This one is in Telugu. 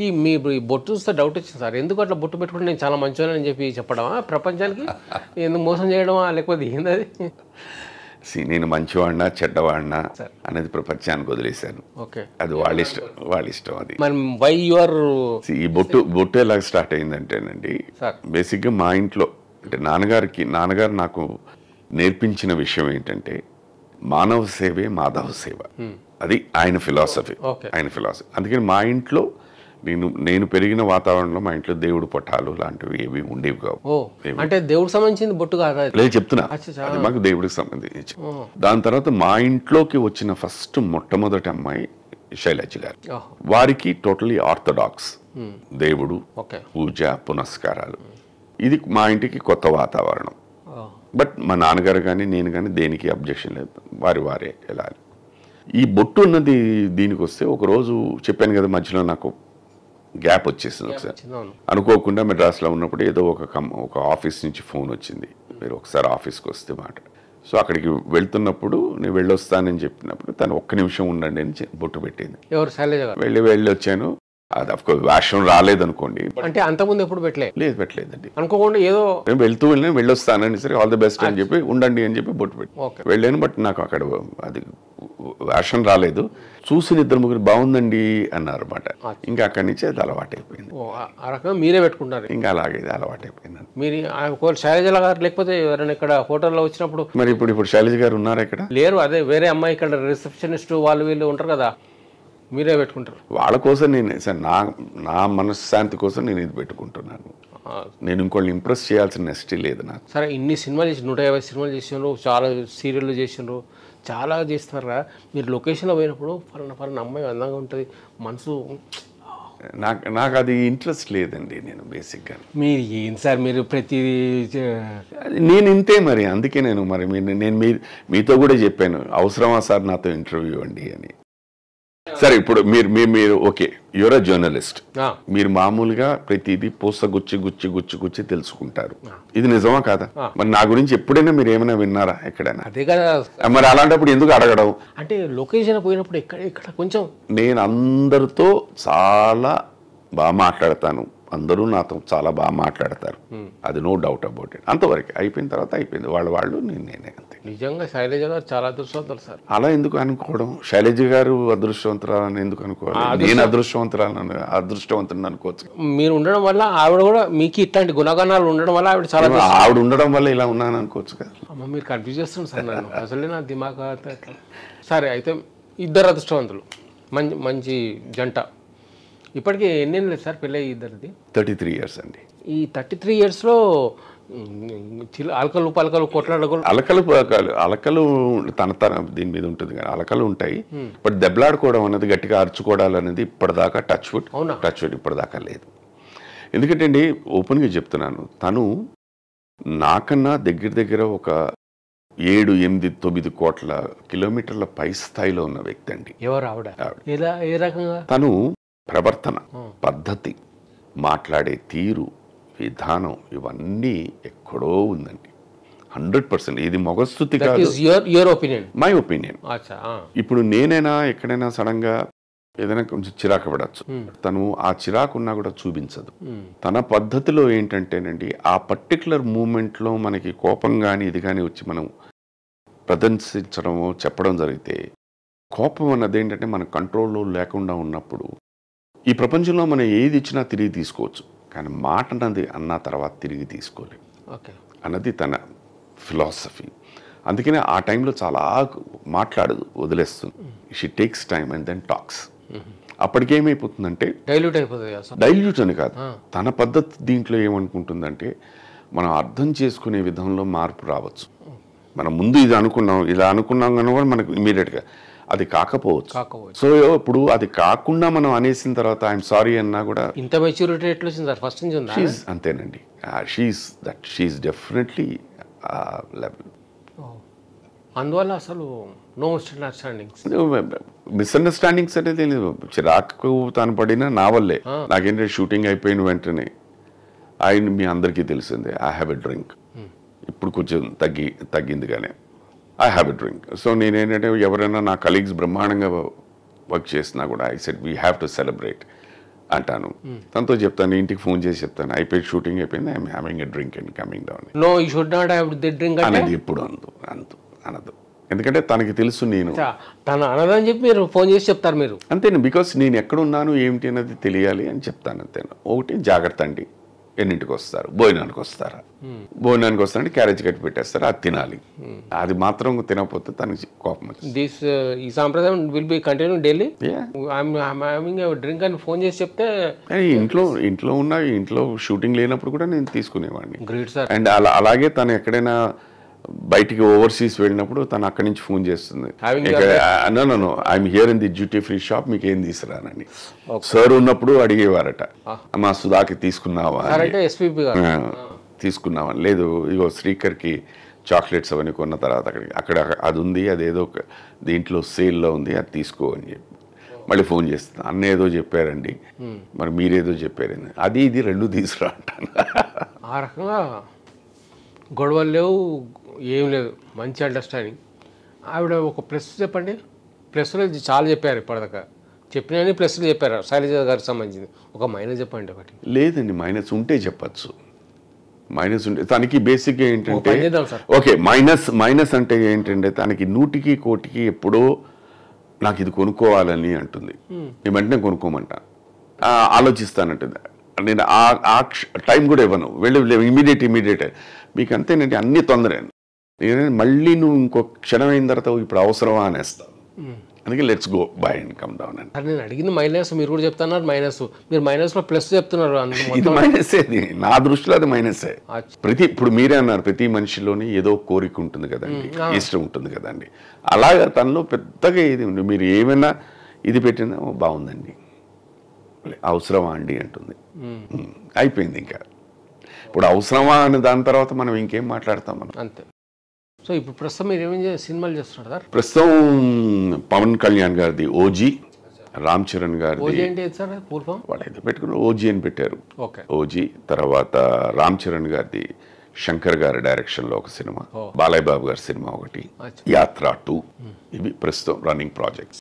ఈ బొట్టు చూస్తే డౌట్ వచ్చింది సార్, ఎందుకు అట్లా బొట్టు పెట్టుకుంటే నేను చాలా మంచివాడిని అని చెప్పి చెప్పడమా ప్రపంచానికి, ఎందుకు మోసం చేయడమా లేకపోతే ఏంది అది? నేను మంచివాడినా చెడ్డవాడినా అనేది ప్రపంచానికి వదిలేశాను. ఓకే, అది వాళ్ళ ఇష్టం అది. మరి వై యువర్ ఈ బొట్టు ఎలా స్టార్ట్ అయిందంటేనండి, బేసిక్గా మా ఇంట్లో అంటే నాన్నగారు నాకు నేర్పించిన విషయం ఏంటంటే మానవ సేవే మాధవ సేవ. అది ఆయన ఫిలాసఫీ. అందుకని మా ఇంట్లో నేను పెరిగిన వాతావరణంలో మా ఇంట్లో దేవుడు పటాలు లాంటివి ఏవి ఉండేవి కావు. అంటే దేవుడికి సంబంధించింది బొట్టు కాదు, లేదు చెప్తున్నా, అది మాకు దేవుడికి సంబంధించి. దాని తర్వాత మా ఇంట్లోకి వచ్చిన మొట్టమొదటి అమ్మాయి శైలజ గారు. వారికి టోటలీ ఆర్థడాక్స్, దేవుడు, పూజ పునస్కారాలు. ఇది మా ఇంటికి కొత్త వాతావరణం. బట్ మా నాన్నగారు కానీ నేను కానీ దేనికి అబ్జెక్షన్ లేదు, వారే వెళ్ళాలి. ఈ బొట్టు ఉన్నది దీనికి వస్తే ఒకరోజు చెప్పాను కదా, మధ్యలో నాకు గ్యాప్ వచ్చేసింది. ఒకసారి అనుకోకుండా మెడ్రాస్లో ఉన్నప్పుడు ఏదో ఒక ఆఫీస్ నుంచి ఫోన్ వచ్చింది, మీరు ఒకసారి ఆఫీస్కి వస్తే మాట. సో అక్కడికి వెళ్తున్నప్పుడు నేను వెళ్ళొస్తానని చెప్పినప్పుడు తను ఒక్క నిమిషం ఉండండి అని బొట్టు పెట్టింది. వెళ్ళి వచ్చాను. అది అఫ్కోర్స్ వేషం రాలేదనుకోండి. అంటే అంతకుముందు ఎప్పుడు పెట్టలేదండి. అనుకోకుండా ఏదో వెళ్ళొస్తానని సరే ఆల్ ది బెస్ట్ అని చెప్పి ఉండండి అని చెప్పి బొట్టు పెట్టి వెళ్ళాను. బట్ నాకు అక్కడ అది వేషం రాలేదు. చూసిన 2-3 బాగుందండి అన్నారు అన్నమాట. ఇంకా అక్కడి నుంచి అది అలవాటైపోయింది. మీరే పెట్టుకుంటారు ఇంకా అలాగే అలవాటైపోయింది. మీరు శైలజ గారు లేకపోతే ఎవరైనా ఇక్కడ హోటల్లో వచ్చినప్పుడు మరి ఇప్పుడు శైలజ గారు ఉన్నారా ఇక్కడ? లేరు. అదే వేరే అమ్మాయి ఇక్కడ రిసెప్షనిస్ట్ వాళ్ళు వీళ్ళు ఉంటారు కదా, మీరే పెట్టుకుంటారు. వాళ్ళ కోసం నేను నా మనశ్శాంతి కోసం నేను ఇది పెట్టుకుంటున్నాను. నేను ఇంకోళ్ళు ఇంప్రెస్ చేయాల్సిన నెస్టీ లేదు నాకు. సరే, ఇన్ని సినిమాలు చేసి 150 సినిమాలు చేసినారు, చాలా సీరియళ్ళు చేసినారు, చాలా చేస్తున్నారు కదా. మీరు లొకేషన్లో పోయినప్పుడు ఫలానా అమ్మాయి అందంగా ఉంటుంది, మనసు నాకు అది ఇంట్రెస్ట్ లేదండి. నేను బేసిక్గా మీరు ఏంటి సార్, మీరు ప్రతి నేను ఇంతే మరి. అందుకే నేను మీతో కూడా చెప్పాను, అవసరమా సార్ నాతో ఇంటర్వ్యూ అండి అని. సరే, ఇప్పుడు మీరు ఓకే, యువర్ అ జర్నలిస్ట్, మీరు మామూలుగా ప్రతిదీ గుచ్చి తెలుసుకుంటారు. ఇది నిజమా కాదా? మరి నా గురించి ఎప్పుడైనా మీరు ఏమైనా విన్నారా ఎక్కడైనా? అదే కదా మరి అలాంటప్పుడు ఎందుకు అడగడం? అంటే లొకేషన్ పోయినప్పుడు ఇక్కడ కొంచెం నేను అందరితో చాలా బాగా మాట్లాడతాను, అందరూ నాతో చాలా బాగా మాట్లాడతారు, అది నో డౌట్ అబౌట్ ఇట్. అంతవరకు అయిపోయిన తర్వాత అయిపోయింది, వాళ్ళు నేనే అంతే. నిజంగా శైలజ గారు చాలా అదృష్టవంతులు సార్. అలా ఎందుకు అనుకోవడం? శైలజ గారు అదృష్టవంతురాలని ఎందుకు అనుకోవాలి? నేను అదృష్టవంతుని అనుకోవచ్చు. మీరు ఉండడం వల్ల ఆవిడ కూడా మీకు ఇట్లాంటి గుణగణాలు ఉండడం వల్ల ఆవిడ ఉండడం వల్ల ఇలా ఉన్నాను అనుకోవచ్చు కదా. మీరు కన్ఫ్యూజ్ చేస్తున్నారు సార్ నన్ను, అసలే నా దిమాగ్. సరే, అయితే ఇద్దరు అదృష్టవంతులు, మంచి జంట. ఇప్పటికీ ఎన్ని లేదు సార్ పెళ్ళి ఇద్దరిది? 33 years అండి. ఈ 33 yearsలో అలకలు పలకలు కొట్లాడగలు అలకలు తన దీని మీద ఉంటుంది కానీ అలకలు ఉంటాయి. బట్ దెబ్బలాడుకోవడం అనేది, గట్టిగా అరుచుకోవడాలు అనేది ఇప్పటిదాకా టచ్ వుడ్ ఇప్పటిదాకా లేదు. ఎందుకంటే అండి, ఓపెన్గా చెప్తున్నాను, తను నాకన్నా దగ్గర ఒక 7, 8, 9 కోట్ల కిలోమీటర్ల పై స్థాయిలో ఉన్న వ్యక్తి అండి. ఎవరు ఆవిడ? ఏ రకంగా? తను ప్రవర్తన, పద్ధతి, మాట్లాడే తీరు, విధానం ఇవన్నీ ఎక్కడో ఉందండి. 100%. ఇది మొగస్తుతి కాదు. My opinion. ఇప్పుడు నేనైనా ఎక్కడైనా సడన్ గా ఏదైనా కొంచెం చిరాకు పడచ్చు, తను ఆ చిరాకున్నా కూడా చూపించదు. తన పద్ధతిలో ఏంటంటేనండి, ఆ పర్టికులర్ మూమెంట్లో మనకి కోపం కానీ ఇది కానీ వచ్చి మనం ప్రదర్శించడము చెప్పడం జరిగితే, కోపం అన్నది ఏంటంటే మన కంట్రోల్లో లేకుండా ఉన్నప్పుడు ఈ ప్రపంచంలో మనం ఏది ఇచ్చినా తిరిగి తీసుకోవచ్చు, కానీ మాట అన్నది అన్న తర్వాత తిరిగి తీసుకోలేము అన్నది తన ఫిలాసఫీ. అందుకనే ఆ టైంలో చాలా మాట్లాడదు, వదిలేస్తుంది. She takes time and then talks. అప్పటికేమైపోతుందంటే డైల్యూట్ అని కాదు, తన పద్ధతి దీంట్లో ఏమనుకుంటుందంటే, మనం అర్థం చేసుకునే విధంలో మార్పు రావచ్చు. మనం ముందు ఇలా అనుకున్నాం కానీ కూడా మనకు ఇమీడియట్గా అది కాకపోవచ్చు. సో ఇప్పుడు అది కాకుండా మనం అనేసిన తర్వాత ఐఎమ్ సారీ అన్నా కూడా ఇంత మెచ్యూరిటీ ఎట్లా వచ్చింది సార్? ఫస్ట్ నుంచి ఉందా? అంతేనండి. She's definitely level. అందువల్ల అసలు నో మిస్అండర్స్టాండింగ్స్ అనేది చిరాకు తను పడినా నా వల్లే. నాకేంటంటే షూటింగ్ అయిపోయిన వెంటనే మీ అందరికీ తెలిసిందే, ఐ హ్యావ్ ఎ డ్రింక్. ఇప్పుడు కొంచెం తగ్గింది కానీ I have a drink. So నేనేంటంటే ఎవరైనా నా కలీగ్స్ బ్రహ్మాండంగా వర్క్ చేసినా కూడా I said we have to celebrate. అంటాను. తనతో చెప్తాను, ఇంటికి ఫోన్ చేసి చెప్తాను, అయిపోయి షూటింగ్ అయిపోయింది, I'm having a drink and coming down. No you should not have the drink అనేది ఎప్పుడు అనదు. ఎందుకంటే తనకి తెలుసు నేను తను అనదని చెప్పి మీరు ఫోన్ చేసి చెప్తారు మీరు. అంతేను, బికాస్ నేను ఎక్కడున్నాను ఏమిటి అనేది తెలియాలి అని చెప్తాను అంతేను. ఒకటి జాగ్రత్త అండి, ఎన్నింటికి వస్తారు, భోజనానికి వస్తారా, భోజనానికి వస్తారంటే క్యారేజ్ కట్టి పెట్టేస్తారు, అది తినాలి. అది మాత్రం తినకపోతే తనకి కోపం వచ్చింది. ఈ సాంప్రదాయం will be continue daily. Having drink అని ఫోన్ చేసి చెప్తే ఇంట్లో ఉన్న ఇంట్లో షూటింగ్ లేనప్పుడు కూడా నేను తీసుకునేవాడిని. Great sir. అండ్ అలాగే తను ఎక్కడైనా బయటికి ఓవర్సీస్ వెళ్ళినప్పుడు తను అక్కడి నుంచి ఫోన్ చేస్తుంది, no I'm here in the duty free shop, మీకు ఏం తీసుకురానని. సార్ ఉన్నప్పుడు అడిగేవారట, మా సుధాకి తీసుకున్నావా, తీసుకున్నావా, లేదు ఇగో శ్రీకర్కి చాక్లెట్స్ అవన్నీ కొన్న తర్వాత అక్కడ అది ఉంది, అదేదో దీంట్లో సేల్లో ఉంది, అది తీసుకో అని చెప్పి మళ్ళీ ఫోన్ చేస్తాను, అన్న ఏదో చెప్పారండి, మరి మీరేదో చెప్పారండి, అది ఇది రెండు తీసుకురా అంటాను. ఆ రకంగా గొడవలు లేవు, ఏం లేదు, మంచి అండర్స్టాండింగ్. ఆవిడ ఒక ప్లస్ చెప్పండి. ప్లస్లో చాలా చెప్పారు ఇప్పటిదాకా, చెప్పినవి ప్లస్లు చెప్పారు శైలజ గారికి సంబంధించింది. ఒక మైనస్ చెప్పండి ఒకటి. లేదండి, మైనస్ ఉంటే చెప్పచ్చు. మైనస్ ఉంటే తనకి బేసిక్గా ఏంటంటే ఓకే మైనస్ అంటే ఏంటంటే తనకి 100కి 1 ఎప్పుడో నాకు ఇది కొనుక్కోవాలని అంటుంది, నేను వెంటనే కొనుక్కోమంటా, ఆలోచిస్తానంటుంది. నేను ఆ టైం కూడా ఇవ్వను, వెళ్ళి ఇమీడియట్ మీకు అంతేనండి, అన్ని తొందరే. మళ్ళీ నువ్వు ఇంకో క్షణం అయిన తర్వాత ఇప్పుడు అవసరమా అనేస్తావు, అందుకే let's go by and come down అని. నేను అడిగింది మైనస్, మీరు కూడా చెప్తున్నారు మైనస్, మీరు మైనస్లో ప్లస్ చెప్తున్నారు. ఇది మైనసే, నా దృష్టిలో అది మైనసే. ఇప్పుడు మీరే అన్నారు, ప్రతి మనిషిలోని ఏదో కోరిక ఉంటుంది కదండి, ఇష్టం ఉంటుంది కదండి, అలాగా తనలో పెద్దగా ఏది ఉంది. మీరు ఏమైనా ఇది పెట్టినా బాగుందండి, అవసరమా అండి అంటుంది, అయిపోయింది. ఇంకా ఇప్పుడు అవసరమా అని దాని తర్వాత మనం ఇంకేం మాట్లాడతాం మనం, అంతే. సో ఇప్పుడు ప్రస్తుతం మీరు ఏమేమి సినిమాలు చేస్తున్నారు సార్? ప్రస్తుతం పవన్ కళ్యాణ్ గారిది ఓజీ, రామ్ చరణ్ గారిది వాళ్ళు ఏదో పెట్టుకున్నారు, ఓజీ అని పెట్టారు, ఓజీ. తర్వాత రామ్ చరణ్ గారిది శంకర్ గారి డైరెక్షన్లో ఒక సినిమా, బాలయ్య బాబు గారి సినిమా ఒకటి, యాత్ర 2, ఇవి ప్రస్తుతం రన్నింగ్ ప్రాజెక్ట్స్.